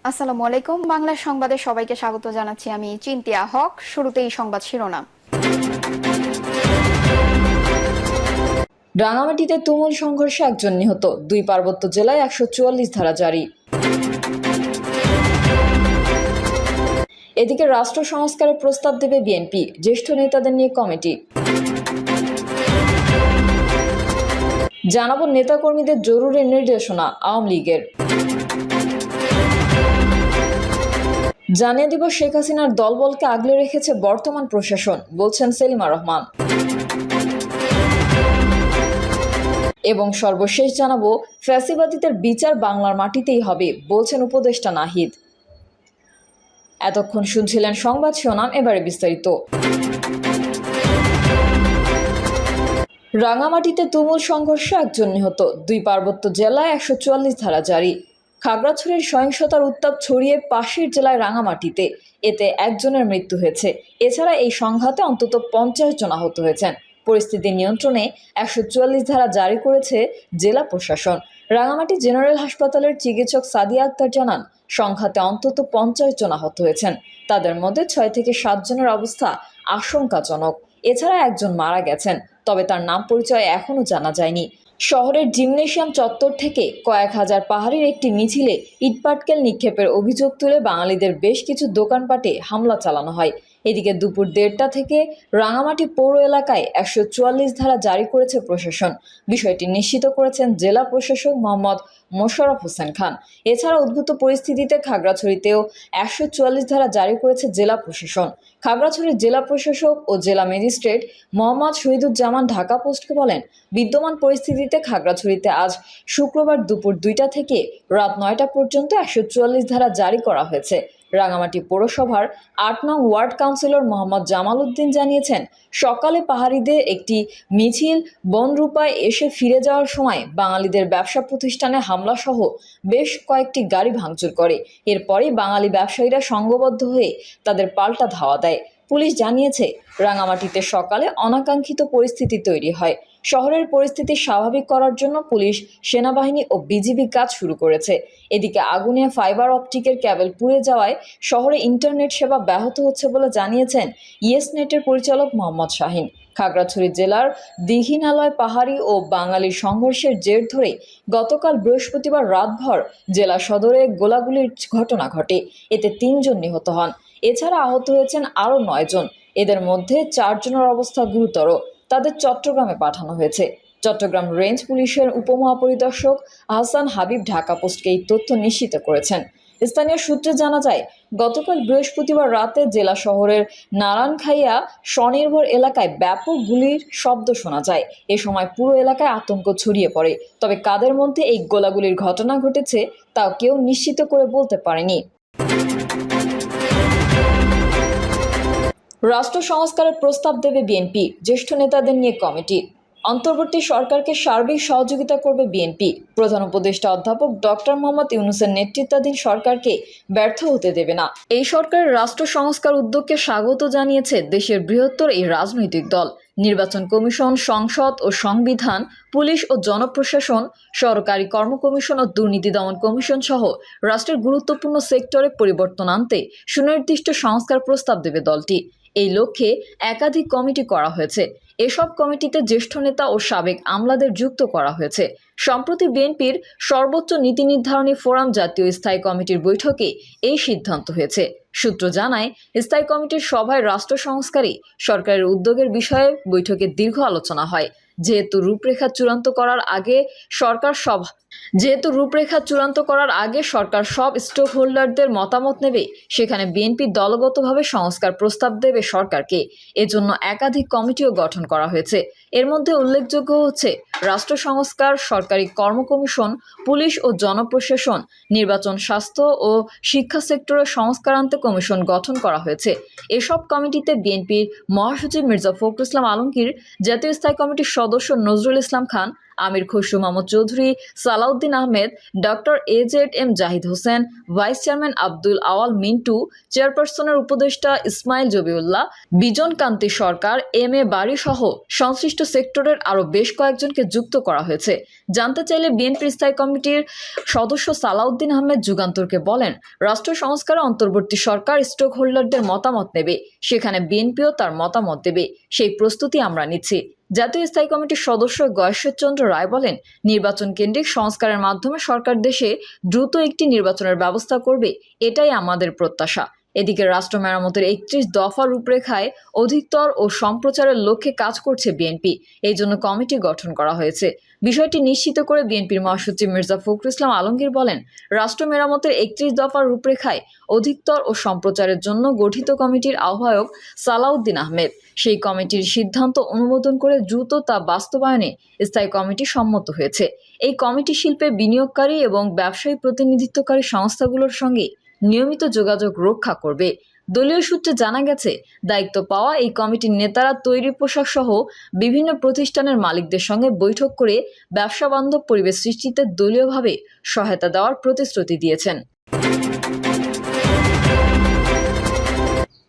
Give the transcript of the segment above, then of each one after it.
আসসালামু আলাইকুম। বাংলা সংবাদে সবাইকে স্বাগত জানাচ্ছি। আমি চিন্তিয়া হক। শুরুতেই সংবাদ শিরোনাম। রাঙামাটিতে তুমুল সংঘর্ষে একজন নিহত, 2 পার্বত্য জেলায় 144 ধারা জারি। এদিকে রাষ্ট্র সংস্কারের প্রস্তাব দেবে বিএনপি, জ্যেষ্ঠ নেতাদের নিয়ে কমিটি। জানাবো নেতাকর্মীদের জরুরি নির্দেশনা আওয়ামী লীগের। জানিয়ে দিব শেখ হাসিনার দলবলকে আগলে রেখেছে বর্তমান প্রশাসন, বলছেন সেলিমা রহমান। এবং সর্বশেষ জানাবো ফ্যাসিবাদীদের বিচার বাংলার মাটিতেই হবে, বলছেন উপদেষ্টা নাহিদ। এতক্ষণ শুনছিলেন সংবাদ শিরোনাম, এবারে বিস্তারিত। রাঙামাটিতে তুমুল সংঘর্ষে একজন নিহত, 2 পার্বত্য জেলায় 144 ধারা জারি। খাগড়াছড়ির সহিংসতার উত্তাপ ছড়িয়ে পাশের জেলায় রাঙামাটিতে, এতে একজনের মৃত্যু হয়েছে। এছাড়া এই সংঘাতে অন্তত 50 জন আহত হয়েছেন। পরিস্থিতি নিয়ন্ত্রণে 144 ধারা জারি করেছে জেলা প্রশাসন। রাঙামাটি জেনারেল হাসপাতালের চিকিৎসক সাদিয়া আক্তার জানান, সংঘাতে অন্তত 50 জন আহত হয়েছেন। তাদের মধ্যে 6 থেকে 7 জনের অবস্থা আশঙ্কাজনক। এছাড়া একজন মারা গেছেন, তবে তার নাম পরিচয় এখনও জানা যায়নি। শহরের জিমনেশিয়াম চত্বর থেকে কয়েক হাজার পাহাড়ির একটি মিছিলে ইটপাটকেল নিক্ষেপের অভিযোগ তুলে বাঙালিদের বেশ কিছু দোকানপাটে হামলা চালানো হয়। এদিকে দুপুর 1:30 থেকে রাঙামাটি পৌর এলাকায় 144 ধারা জারি করেছে প্রশাসন। বিষয়টি নিশ্চিত করেছেন জেলা প্রশাসক মোহাম্মদ মোশাররফ হোসেন খান। এছাড়া উদ্ভূত পরিস্থিতিতে খাগড়াছড়িতেও 144 ধারা জারি করেছে জেলা প্রশাসন। খাগড়াছড়ির জেলা প্রশাসক ও জেলা ম্যাজিস্ট্রেট মোহাম্মদ শহীদুজ্জামান ঢাকা পোস্টকে বলেন, বিদ্যমান পরিস্থিতিতে খাগড়াছড়িতে আজ শুক্রবার দুপুর 2টা থেকে রাত 9টা পর্যন্ত 144 ধারা জারি করা হয়েছে। রাঙামাটি পৌরসভার 8 নং ওয়ার্ড কাউন্সিলর মোহাম্মদ জামাল উদ্দিন জানিয়েছেন, সকালে পাহাড়িদের একটি মিছিল বনরূপায় এসে ফিরে যাওয়ার সময় বাঙালিদের ব্যবসা প্রতিষ্ঠানে হামলা সহ বেশ কয়েকটি গাড়ি ভাঙচুর করে। এরপরই বাঙালি ব্যবসায়ীরা সংঘবদ্ধ হয়ে তাদের পাল্টা ধাওয়া দেয়। পুলিশ জানিয়েছে, রাঙামাটিতে সকালে অনাকাঙ্ক্ষিত পরিস্থিতি তৈরি হয়। শহরের পরিস্থিতি স্বাভাবিক করার জন্য পুলিশ, সেনাবাহিনী ও বিজিবি কাজ শুরু করেছে। এদিকে আগুনে ফাইবার অপটিকের ক্যাবেল পুড়ে যাওয়ায় শহরে ইন্টারনেট সেবা ব্যাহত হচ্ছে বলে জানিয়েছেন ইয়েসনেটের পরিচালক মোহাম্মদ শাহিন। খাগড়াছড়ি জেলার দীঘিনালয় পাহাড়ি ও বাঙালির সংঘর্ষের জের ধরে গতকাল বৃহস্পতিবার রাতভর জেলা সদরে গোলাগুলির ঘটনা ঘটে। এতে 3 জন নিহত হন। এছাড়া আহত হয়েছেন আরও 9 জন। এদের মধ্যে 4 জনের অবস্থা গুরুতর। তাদের চট্টগ্রামে পাঠানো হয়েছে। চট্টগ্রাম রেঞ্জ পুলিশের উপমহাপরিদর্শক আহসান হাবিব ঢাকা পোস্টকে এই তথ্য নিশ্চিত করেছেন। স্থানীয় সূত্রে জানা যায়, গতকাল বৃহস্পতিবার রাতে জেলা শহরের নারায়ণখাইয়া স্বনির্ভর এলাকায় ব্যাপক গুলির শব্দ শোনা যায়। এ সময় পুরো এলাকায় আতঙ্ক ছড়িয়ে পড়ে। তবে কাদের মধ্যে এই গোলাগুলির ঘটনা ঘটেছে তা কেউ নিশ্চিত করে বলতে পারেনি। রাষ্ট্র সংস্কারের প্রস্তাব দেবে বিএনপি, জ্যেষ্ঠ নেতাদের নিয়ে কমিটি। অন্তর্বর্তী সরকারকে সার্বিক সহযোগিতা করবে বিএনপি। প্রধান উপদেষ্টা অধ্যাপক ডক্টর মোহাম্মদ ইউনূসের নেতৃত্বাধীন সরকারকে ব্যর্থ হতে দেবে না। এই সরকারের রাষ্ট্র সংস্কার উদ্যোগকে স্বাগত জানিয়েছে দেশের বৃহত্তর এই রাজনৈতিক দল। নির্বাচন কমিশন, সংসদ ও সংবিধান, পুলিশ ও জনপ্রশাসন, সরকারি কর্ম কমিশন ও দুর্নীতি দমন কমিশন সহ রাষ্ট্রের গুরুত্বপূর্ণ সেক্টরে পরিবর্তন আনতে সুনির্দিষ্ট সংস্কার প্রস্তাব দেবে দলটি। এই লক্ষ্যে একাধিক কমিটি করা হয়েছে। এসব কমিটিতে জ্যেষ্ঠ নেতা ও সাবেক আমলাদের যুক্ত করা হয়েছে। সম্প্রতি বিএনপির সর্বোচ্চ নীতি নির্ধারণী ফোরাম জাতীয় স্থায়ী কমিটির বৈঠকে এই সিদ্ধান্ত হয়েছে। সূত্র জানায়, স্থায়ী কমিটির সভায় রাষ্ট্র সংস্কারে সরকারের উদ্যোগের বিষয়ে বৈঠকে দীর্ঘ আলোচনা হয়। যেহেতু রূপরেখা চূড়ান্ত করার আগে সরকার সব স্টেক হোল্ডারদের মতামত নেবে, সেখানে বিএনপি দলগতভাবে সংস্কার প্রস্তাব দেবে সরকারকে। এজন্য একাধিক কমিটিও গঠন করা হয়েছে। এর মধ্যে উল্লেখযোগ্য হচ্ছে রাষ্ট্র সংস্কার, সরকারি কর্ম কমিশন, পুলিশ ও জনপ্রশাসন, নির্বাচন, স্বাস্থ্য ও শিক্ষা সেক্টরে সংস্কার আনতে কমিশন গঠন করা হয়েছে। এসব কমিটিতে বিএনপির মহাসচিব মির্জা ফখরুল ইসলাম আলমগীর, জাতীয় স্থায়ী কমিটির সদস্য Nazrul Islam Khan, Amir Khasru Mahmud Chowdhury, Salahuddin Ahmed, doctor AZM Zahid Hossain, vice chairman Abdul Awal Mintu, চেয়ারপারসনের উপদেষ্টা ইসমাইল জবিউল্লাহ, বিজন কান্তি সরকার, MA বাড়ি সহ সংশ্লিষ্ট সেক্টরের আরও বেশ কয়েকজনকে যুক্ত করা হয়েছে। জানতে চাইলে বিএনপির স্থায়ী কমিটির সদস্য সালাউদ্দিন আহমেদ যুগান্তরকে বলেন, রাষ্ট্র সংস্কারে অন্তর্বর্তী সরকার স্টেক হোল্ডারদের মতামত নেবে, সেখানে বিএনপিও তার মতামত দেবে, সেই প্রস্তুতি আমরা নিচ্ছি। জাতীয় স্থায়ী কমিটির সদস্য গয়েশ্বরচন্দ্র রায় বলেন, নির্বাচন কেন্দ্রিক সংস্কারের মাধ্যমে সরকার দেশে দ্রুত একটি নির্বাচনের ব্যবস্থা করবে, এটাই আমাদের প্রত্যাশা। এদিকে রাষ্ট্র মেরামতের 31 দফা রূপরেখায় অধিকতর ও সম্প্রচারের লক্ষ্যে কাজ করছে বিএনপি। এই জন্য কমিটি গঠন করা হয়েছে। বিষয়টি নিশ্চিত করে বিএনপির মহাসচিব মির্জা ফখরুল ইসলাম আলমগীর বলেন, রাষ্ট্র মেরামতের 31 দফার রূপরেখায় অধিকতর ও সম্প্রচারের জন্য গঠিত কমিটির আহ্বায়ক সালাউদ্দিন আহমেদ। সেই কমিটির সিদ্ধান্ত অনুমোদন করে দ্রুত তা বাস্তবায়নে স্থায়ী কমিটি সম্মত হয়েছে। এই কমিটি শিল্পে বিনিয়োগকারী এবং ব্যবসায়ী প্রতিনিধিত্বকারী সংস্থাগুলোর সঙ্গে নিয়মিত যোগাযোগ রক্ষা করবে। দলীয় সূত্রে জানা গেছে, দায়িত্ব পাওয়া এই কমিটির নেতারা তৈরি পোশাক সহ বিভিন্ন প্রতিষ্ঠানের মালিকদের সঙ্গে বৈঠক করে ব্যবসা বান্ধব পরিবেশ সৃষ্টিতে দলীয়ভাবে সহায়তা দেওয়ার প্রতিশ্রুতি দিয়েছেন।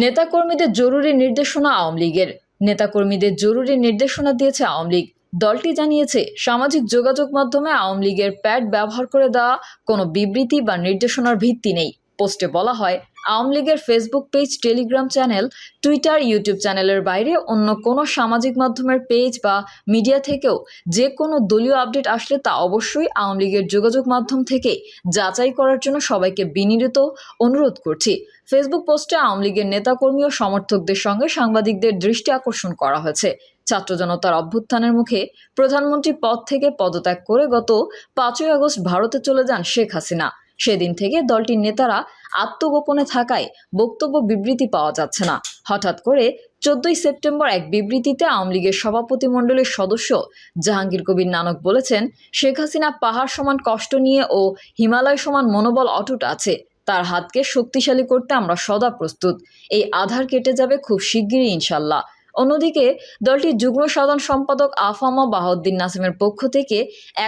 নেতাকর্মীদের জরুরি নির্দেশনা আওয়ামী লীগের। নেতাকর্মীদের জরুরি নির্দেশনা দিয়েছে আওয়ামী লীগ। দলটি জানিয়েছে, সামাজিক যোগাযোগ মাধ্যমে আওয়ামী লীগের প্যাড ব্যবহার করে দেওয়া কোনো বিবৃতি বা নির্দেশনার ভিত্তি নেই। পোস্টে বলা হয়, আওয়ামী লীগের Facebook page, Telegram channel, Twitter, YouTube চ্যানেলের বাইরে অন্য কোনো সামাজিক মাধ্যমের পেজ বা মিডিয়া থেকেও যে কোনো দলীয় আপডেট আসলে তা অবশ্যই আওয়ামী লীগের যোগাযোগ মাধ্যম থেকে যাচাই করার জন্য সবাইকে বিনীত অনুরোধ করছি। ফেসবুক পোস্টে আওয়ামী লীগের নেতাকর্মী ও সমর্থকদের সঙ্গে সাংবাদিকদের দৃষ্টি আকর্ষণ করা হয়েছে। ছাত্র জনতার অভ্যুত্থানের মুখে প্রধানমন্ত্রী পদ থেকে পদত্যাগ করে গত 5ই আগস্ট ভারতে চলে যান শেখ হাসিনা। সেদিন থেকে দলটির নেতারা আত্মগোপনে থাকায় বক্তব্য বিবৃতি পাওয়া যাচ্ছে না। হঠাৎ করে 14ই সেপ্টেম্বর এক বিবৃতিতে আওয়ামী লীগের সভাপতিমণ্ডলীর সদস্য জাহাঙ্গীর কবির নানক বলেছেন, শেখ হাসিনা পাহাড় সমান কষ্ট নিয়ে ও হিমালয় সমান মনোবল অটুট আছে। তার হাতকে শক্তিশালী করতে আমরা সদা প্রস্তুত। এই আধার কেটে যাবে খুব শিগগিরই ইনশাল্লাহ। অন্যদিকে দলটির যুগ্ম সাধারণ সম্পাদক আফামা বাহাউদ্দিন নাসিমের পক্ষ থেকে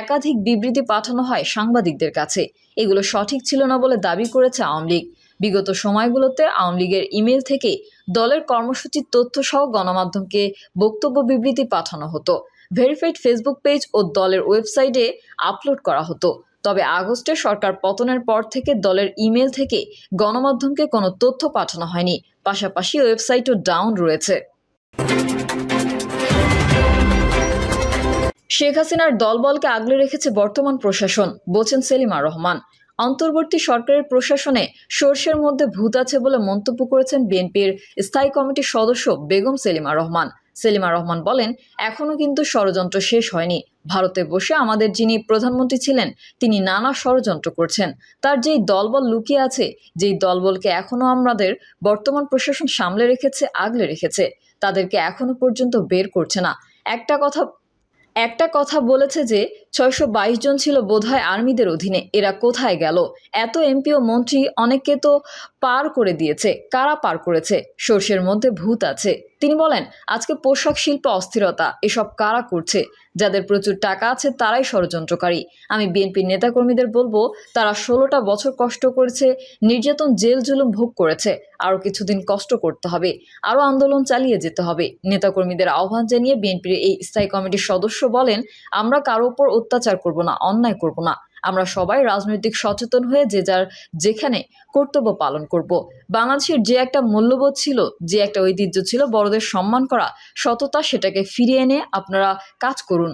একাধিক বিবৃতি পাঠানো হয় সাংবাদিকদের কাছে। এগুলো সঠিক ছিল না বলে দাবি করেছে আওয়ামী লীগ। বিগত সময়গুলোতে আওয়ামী লীগের ইমেল থেকে দলের কর্মসূচির তথ্য সহ গণমাধ্যমকে বক্তব্য বিবৃতি পাঠানো হতো। ভেরিফাইড ফেসবুক পেজ ও দলের ওয়েবসাইটে আপলোড করা হতো। তবে আগস্টে সরকার পতনের পর থেকে দলের ইমেল থেকে গণমাধ্যমকে কোনো তথ্য পাঠানো হয়নি। পাশাপাশি ওয়েবসাইটও ডাউন রয়েছে। শেখ হাসিনার দলবলকে আগলে রেখেছে বর্তমান প্রশাসন, বলছেন সেলিমা রহমান। অন্তর্বর্তী সরকারের প্রশাসনে সর্ষের মধ্যে ভূত আছে বলে মন্তব্য করেছেন বিএনপির স্থায়ী কমিটির সদস্য বেগম সেলিমা রহমান। সেলিমা রহমান বলেন, এখনো কিন্তু ষড়যন্ত্র শেষ হয়নি। ভারতে বসে আমাদের যিনি প্রধানমন্ত্রী ছিলেন তিনি নানা ষড়যন্ত্র করছেন। তার যেই দলবল লুকিয়ে আছে, যেই দলবলকে এখনো আমাদের বর্তমান প্রশাসন সামলে রেখেছে, আগলে রেখেছে, তাদেরকে এখনো পর্যন্ত বের করছে না। একটা কথা বলেছে যে 622 জন ছিল বোধহয় আর্মিদের অধীনে, এরা কোথায় গেল? এত এমপি ও মন্ত্রী অনেককে তো পার করে দিয়েছে। কারা পার করেছে? সর্ষের মধ্যে ভূত আছে। তিনি বলেন, আজকে পোশাক শিল্প অস্থিরতা, এসব কারা করছে? যাদের প্রচুর টাকা আছে তারাই ষড়যন্ত্রকারী। আমি বিএনপির নেতাকর্মীদের বলবো, তারা 16টা বছর কষ্ট করেছে, নির্যাতন, জেল জুলুম ভোগ করেছে। আরও কিছুদিন কষ্ট করতে হবে, আরও আন্দোলন চালিয়ে যেতে হবে। নেতাকর্মীদের আহ্বান জানিয়ে বিএনপির এই স্থায়ী কমিটির সদস্য বলেন, আমরা কারো উপর অত্যাচার করব না, অন্যায় করব না। আমরা সবাই রাজনৈতিক সচেতন হয়ে যে যার যেখানে কর্তব্য পালন করব। বাংলাদেশের যে একটা মূল্যবোধ ছিল, যে একটা ঐতিহ্য ছিল বড়দের সম্মান করা, সততা, সেটাকে ফিরিয়ে এনে আপনারা কাজ করুন।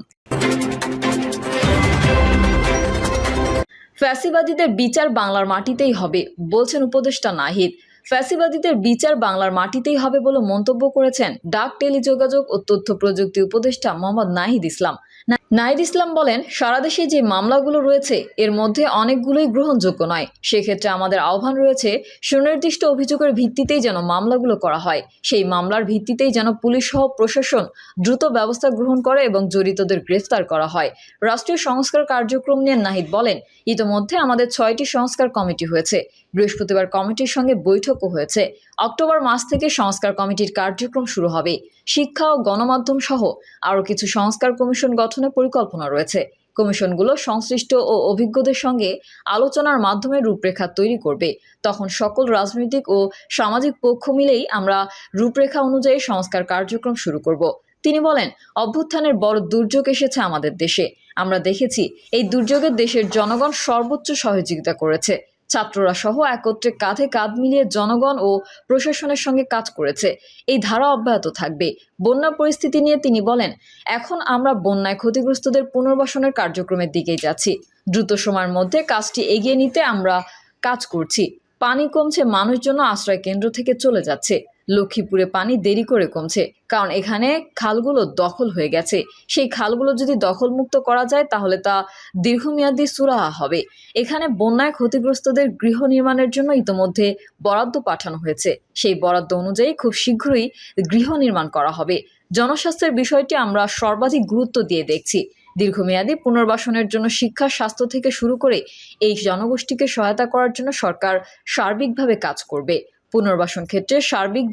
ফ্যাসিবাদীদের বিচার বাংলার মাটিতেই হবে, বলছেন উপদেষ্টা নাহিদ। ফ্যাসিবাদীদের বিচার বাংলার মাটিতেই হবে বলে মন্তব্য করেছেন ডাক, টেলিযোগাযোগ ও তথ্য প্রযুক্তি উপদেষ্টা মোহাম্মদ নাহিদ ইসলাম। নাহিদ ইসলাম বলেন, সারা দেশে যে মামলাগুলো রয়েছে এর মধ্যে অনেকগুলোই গ্রহণযোগ্য নয়। সেক্ষেত্রে আমাদের আহ্বান রয়েছে, সুনির্দিষ্ট অভিযোগের ভিত্তিতেই যেন মামলাগুলো করা হয়। সেই মামলার ভিত্তিতেই যেন পুলিশ সহ প্রশাসন দ্রুত ব্যবস্থা গ্রহণ করে এবং জড়িতদের গ্রেফতার করা হয়। রাষ্ট্রীয় সংস্কার কার্যক্রম নিয়ে নাহিদ বলেন, ইতোমধ্যে আমাদের 6টি সংস্কার কমিটি হয়েছে। বৃহস্পতিবার কমিটির সঙ্গে বৈঠকও হয়েছে। অক্টোবর মাস থেকে সংস্কার কমিটির কার্যক্রম শুরু হবে। শিক্ষা ও গণমাধ্যম সহ আরও কিছু সংস্কার কমিশন গঠন গঠনের পরিকল্পনা রয়েছে। কমিশনগুলো সংশ্লিষ্ট ও অভিজ্ঞদের সঙ্গে আলোচনার মাধ্যমে রূপরেখা তৈরি করবে। তখন সকল রাজনৈতিক ও সামাজিক পক্ষ মিলেই আমরা রূপরেখা অনুযায়ী সংস্কার কার্যক্রম শুরু করব। তিনি বলেন, অভ্যুত্থানের বড় দুর্যোগ এসেছে আমাদের দেশে। আমরা দেখেছি এই দুর্যোগে দেশের জনগণ সর্বোচ্চ সহযোগিতা করেছে। ছাত্ররা সহ একত্রে কাঁধে কাঁধ মিলিয়ে জনগণ ও প্রশাসনের সঙ্গে কাজ করেছে। এই ধারা অব্যাহত থাকবে। বন্যা পরিস্থিতি নিয়ে তিনি বলেন, এখন আমরা বন্যায় ক্ষতিগ্রস্তদের পুনর্বাসনের কার্যক্রমের দিকেই যাচ্ছি। দ্রুত সময়ের মধ্যে কাজটি এগিয়ে নিতে আমরা কাজ করছি। পানি কমছে, মানুষজন আশ্রয় কেন্দ্র থেকে চলে যাচ্ছে। লক্ষ্মীপুরে পানি দেরি করে কমছে, কারণ এখানে খালগুলো দখল হয়ে গেছে। সেই খালগুলো যদি দখলমুক্ত করা যায় তাহলে তা দীর্ঘমেয়াদী সুরাহা হবে। এখানে বন্যায় ক্ষতিগ্রস্তদের গৃহ নির্মাণের জন্য ইতোমধ্যে বরাদ্দ পাঠানো হয়েছে। সেই বরাদ্দ অনুযায়ী খুব শীঘ্রই গৃহ নির্মাণ করা হবে। জনস্বাস্থ্যের বিষয়টি আমরা সর্বাধিক গুরুত্ব দিয়ে দেখছি। দীর্ঘমেয়াদী পুনর্বাসনের জন্য শিক্ষা, স্বাস্থ্য থেকে শুরু করে এই জনগোষ্ঠীকে সহায়তা করার জন্য সরকার সার্বিকভাবে কাজ করবে। পুনর্বাসন ক্ষেত্রে সার্বিক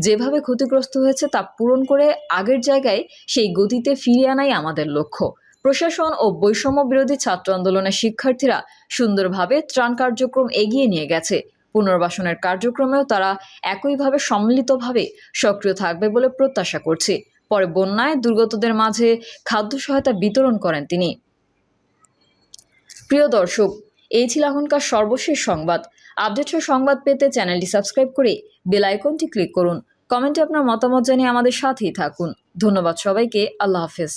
যেভাবে ক্ষতিগ্রস্ত হয়েছে তা পূরণ করে আগের জায়গায় সেই গতিতে ফিরিয়ে আনাই আমাদের লক্ষ্য। প্রশাসন ও বৈষম্য বিরোধী ছাত্র আন্দোলনের শিক্ষার্থীরা সুন্দরভাবে ত্রাণ কার্যক্রম এগিয়ে নিয়ে গেছে। পুনর্বাসনের কার্যক্রমেও তারা একইভাবে সম্মিলিতভাবে সক্রিয় থাকবে বলে প্রত্যাশা করছে। পরে বন্যায় দুর্গতদের মাঝে খাদ্য সহায়তা বিতরণ করেন তিনি। প্রিয় দর্শক, এই ছিল এখনকার সর্বশেষ সংবাদ। আপডেট সংবাদ পেতে চ্যানেলটি সাবস্ক্রাইব করে বেল আইকনটি ক্লিক করুন। কমেন্টে আপনার মতামত জানিয়ে আমাদের সাথেই থাকুন। ধন্যবাদ সবাইকে। আল্লাহ হাফেজ।